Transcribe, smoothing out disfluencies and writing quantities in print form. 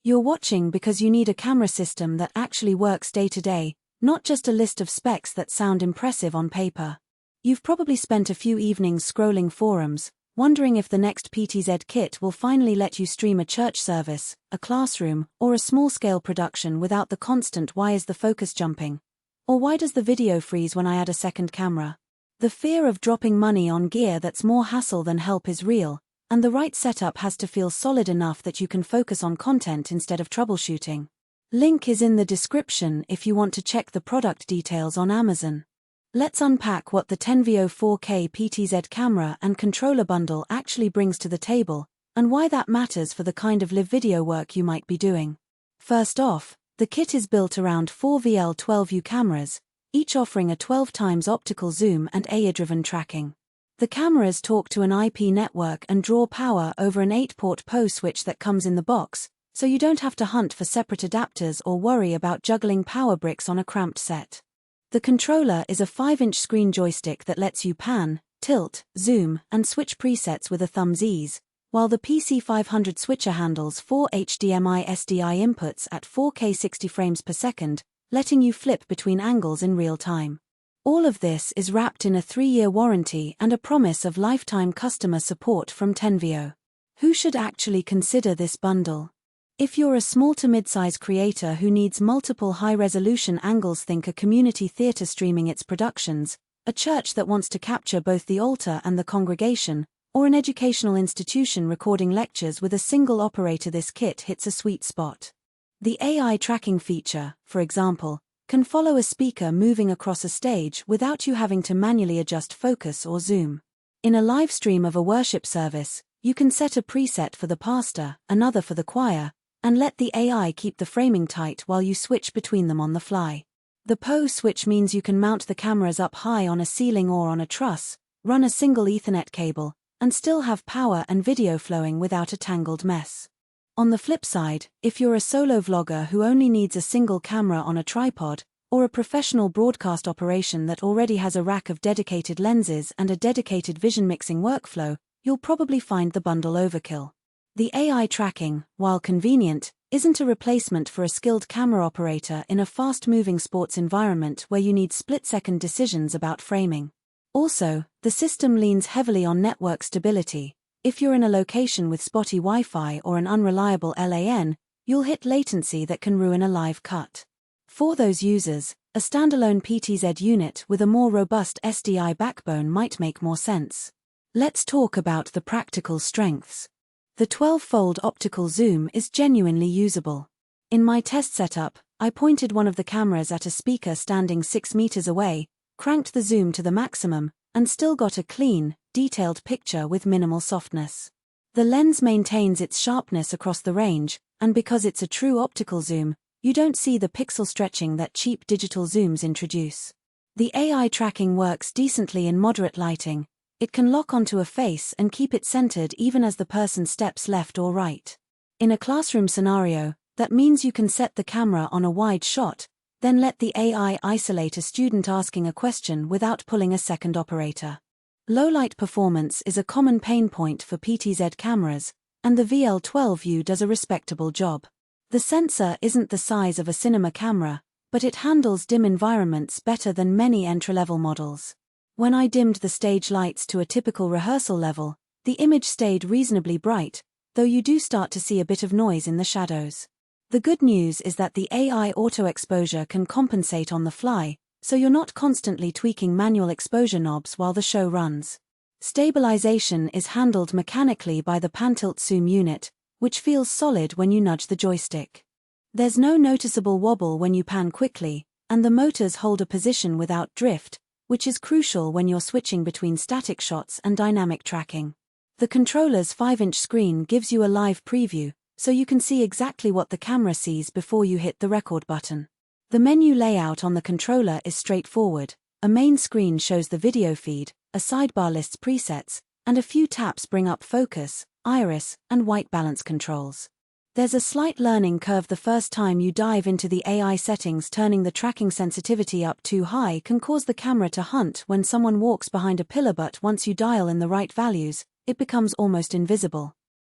You're watching because you need a camera system that actually works day to day, not just a list of specs that sound impressive on paper. You've probably spent a few evenings scrolling forums, wondering if the next PTZ kit will finally let you stream a church service, a classroom, or a small-scale production without the constant "why is the focus jumping?" or "why does the video freeze when I add a second camera?" The fear of dropping money on gear that's more hassle than help is real, and the right setup has to feel solid enough that you can focus on content instead of troubleshooting. Link is in the description if you want to check the product details on Amazon. Let's unpack what the Tenveo 4K PTZ camera and controller bundle actually brings to the table, and why that matters for the kind of live video work you might be doing. First off, the kit is built around 4 VL12U cameras, each offering a 12x optical zoom and AI-driven tracking. The cameras talk to an IP network and draw power over an 8-port PO switch that comes in the box, so you don't have to hunt for separate adapters or worry about juggling power bricks on a cramped set. The controller is a 5-inch screen joystick that lets you pan, tilt, zoom, and switch presets with a thumb's ease, while the PC500 switcher handles 4 HDMI SDI inputs at 4K 60 frames per second, letting you flip between angles in real time. All of this is wrapped in a 3-year warranty and a promise of lifetime customer support from Tenveo. Who should actually consider this bundle? If you're a small to mid-size creator who needs multiple high-resolution angles, think a community theater streaming its productions, a church that wants to capture both the altar and the congregation, or an educational institution recording lectures with a single operator, this kit hits a sweet spot. The AI tracking feature, for example, can follow a speaker moving across a stage without you having to manually adjust focus or zoom. In a live stream of a worship service, you can set a preset for the pastor, another for the choir, and let the AI keep the framing tight while you switch between them on the fly. The PO switch means you can mount the cameras up high on a ceiling or on a truss, run a single Ethernet cable, and still have power and video flowing without a tangled mess. On the flip side, if you're a solo vlogger who only needs a single camera on a tripod, or a professional broadcast operation that already has a rack of dedicated lenses and a dedicated vision mixing workflow, you'll probably find the bundle overkill. The AI tracking, while convenient, isn't a replacement for a skilled camera operator in a fast-moving sports environment where you need split-second decisions about framing. Also, the system leans heavily on network stability. If you're in a location with spotty Wi-Fi or an unreliable LAN, you'll hit latency that can ruin a live cut. For those users, a standalone PTZ unit with a more robust SDI backbone might make more sense. Let's talk about the practical strengths. The 12-fold optical zoom is genuinely usable. In my test setup, I pointed one of the cameras at a speaker standing 6 meters away, cranked the zoom to the maximum, and still got a clean, detailed picture with minimal softness. The lens maintains its sharpness across the range, and because it's a true optical zoom, you don't see the pixel stretching that cheap digital zooms introduce. The AI tracking works decently in moderate lighting. It can lock onto a face and keep it centered even as the person steps left or right. In a classroom scenario, that means you can set the camera on a wide shot, then let the AI isolate a student asking a question without pulling a second operator. Low-light performance is a common pain point for PTZ cameras, and the VL12U does a respectable job. The sensor isn't the size of a cinema camera, but it handles dim environments better than many entry-level models. When I dimmed the stage lights to a typical rehearsal level, the image stayed reasonably bright, though you do start to see a bit of noise in the shadows. The good news is that the AI auto exposure can compensate on the fly, so you're not constantly tweaking manual exposure knobs while the show runs. Stabilization is handled mechanically by the pan-tilt zoom unit, which feels solid when you nudge the joystick. There's no noticeable wobble when you pan quickly, and the motors hold a position without drift, which is crucial when you're switching between static shots and dynamic tracking. The controller's 5-inch screen gives you a live preview, so you can see exactly what the camera sees before you hit the record button. The menu layout on the controller is straightforward. A main screen shows the video feed, a sidebar lists presets, and a few taps bring up focus, iris, and white balance controls. There's a slight learning curve the first time you dive into the AI settings. Turning the tracking sensitivity up too high can cause the camera to hunt when someone walks behind a pillar, but once you dial in the right values, it becomes almost invisible.